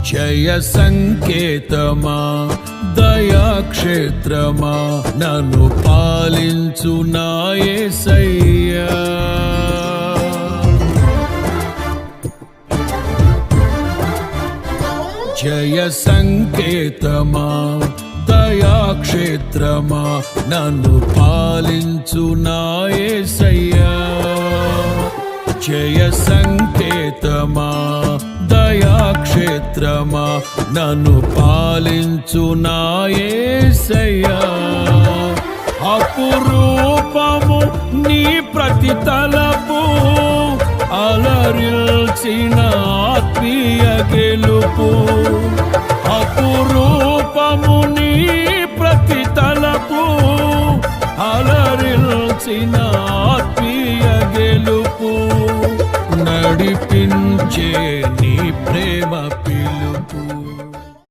జయ సంకేతమా దయాక్షేత్రమా నన్ను పాలించు నా యేసయ్యా. జయ సంకేతమా దయాక్షేత్రమా నన్ను పాలించు నా యేసయ్యా. జయ సంకేతమా దయాక్షేత్రమా నన్ను పాలించు నా యేసయ్యా. అపురూపము నీ ప్రతి తలపు అలరిల్చిన ఆత్మీయ గెలుపు. అపురూపము నీ ప్రతి తలపు అలరిల్చిన ఆత్మీయ గెలుపు. నడిపించే నీ ప్రేమ పిలుపు.